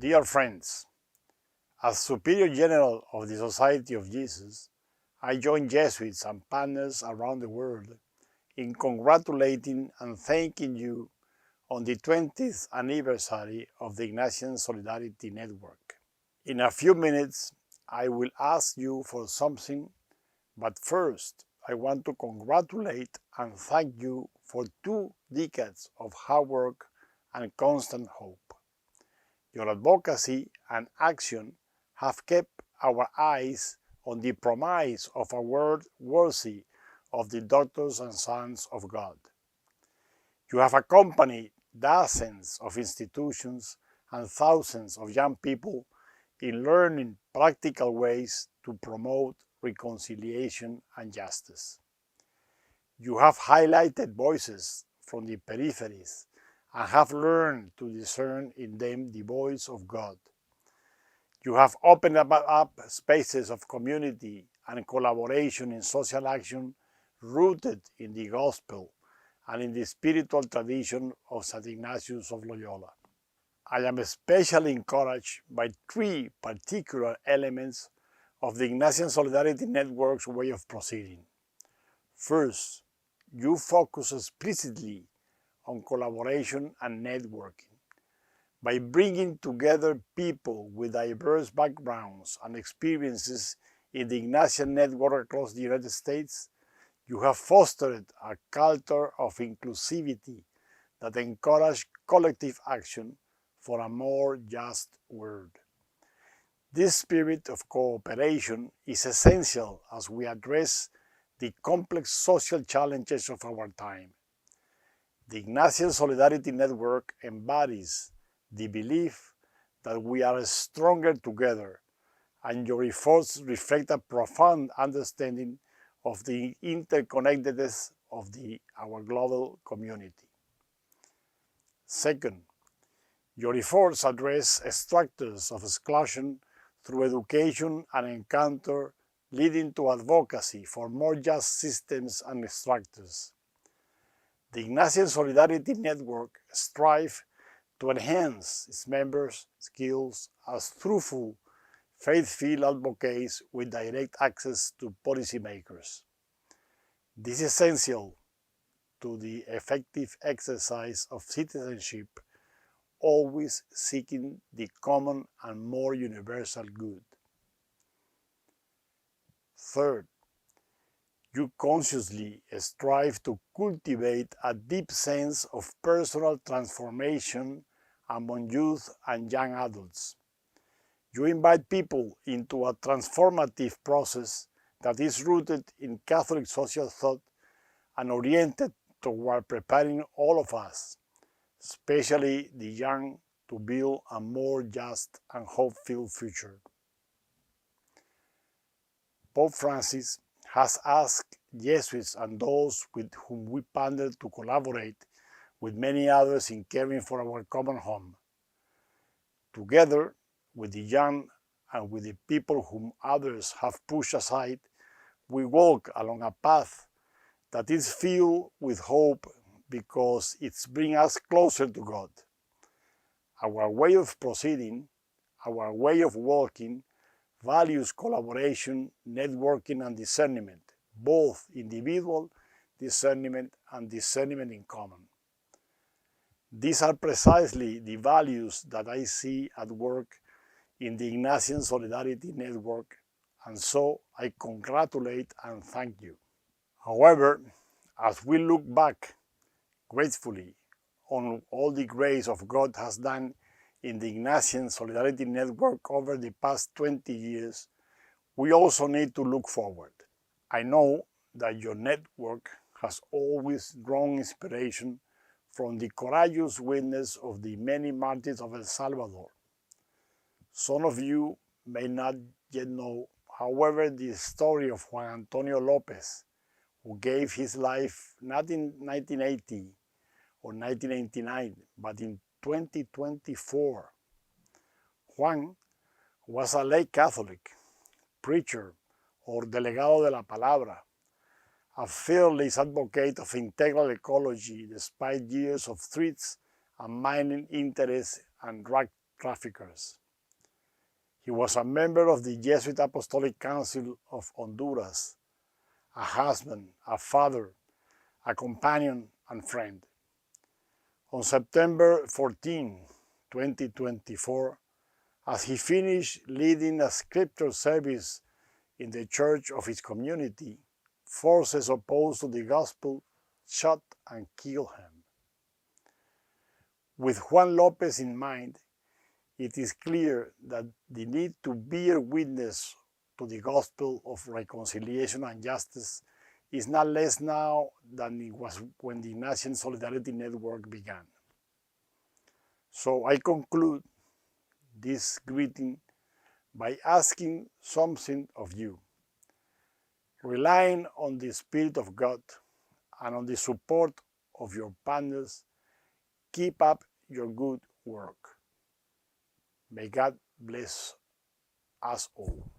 Dear friends, as Superior General of the Society of Jesus, I join Jesuits and partners around the world in congratulating and thanking you on the 20th anniversary of the Ignatian Solidarity Network. In a few minutes, I will ask you for something, but first, I want to congratulate and thank you for 2 decades of hard work and constant hope. Your advocacy and action have kept our eyes on the promise of a world worthy of the daughters and sons of God. You have accompanied dozens of institutions and thousands of young people in learning practical ways to promote reconciliation and justice. You have highlighted voices from the peripheries and have learned to discern in them the voice of God. You have opened up spaces of community and collaboration in social action rooted in the gospel and in the spiritual tradition of St. Ignatius of Loyola. I am especially encouraged by 3 particular elements of the Ignatian Solidarity Network's way of proceeding. First, you focus explicitly on collaboration and networking. By bringing together people with diverse backgrounds and experiences in the Ignatian network across the United States, you have fostered a culture of inclusivity that encourages collective action for a more just world. This spirit of cooperation is essential as we address the complex social challenges of our time. The Ignatian Solidarity Network embodies the belief that we are stronger together, and your efforts reflect a profound understanding of the interconnectedness of our global community. Second, your efforts address structures of exclusion through education and encounter, leading to advocacy for more just systems and structures. The Ignatian Solidarity Network strives to enhance its members' skills as truthful, faith-filled advocates with direct access to policymakers. This is essential to the effective exercise of citizenship, always seeking the common and more universal good. Third, you consciously strive to cultivate a deep sense of personal transformation among youth and young adults. You invite people into a transformative process that is rooted in Catholic social thought and oriented toward preparing all of us, especially the young, to build a more just and hope-filled future. Pope Francis has asked Jesuits and those with whom we partner to collaborate with many others in caring for our common home. Together with the young and with the people whom others have pushed aside, we walk along a path that is filled with hope because it brings us closer to God. Our way of proceeding, our way of walking, values collaboration, networking, and discernment, both individual discernment and discernment in common. These are precisely the values that I see at work in the Ignatian Solidarity Network, and so I congratulate and thank you. However, as we look back gratefully on all the grace of God has done in the Ignatian Solidarity Network over the past 20 years, we also need to look forward. I know that your network has always drawn inspiration from the courageous witness of the many martyrs of El Salvador. Some of you may not yet know, however, the story of Juan Antonio Lopez, who gave his life not in 1980 or 1989, but in 2024. Juan was a lay Catholic, preacher, or delegado de la palabra, a fearless advocate of integral ecology despite years of threats and mining interests and drug traffickers. He was a member of the Jesuit Apostolic Council of Honduras, a husband, a father, a companion, and friend. On September 14, 2024, as he finished leading a scripture service in the church of his community, forces opposed to the gospel shot and killed him. With Juan Lopez in mind, it is clear that the need to bear witness to the gospel of reconciliation and justice is not less now than it was when the Ignatian Solidarity Network began. So I conclude this greeting by asking something of you. Relying on the Spirit of God and on the support of your partners, keep up your good work. May God bless us all.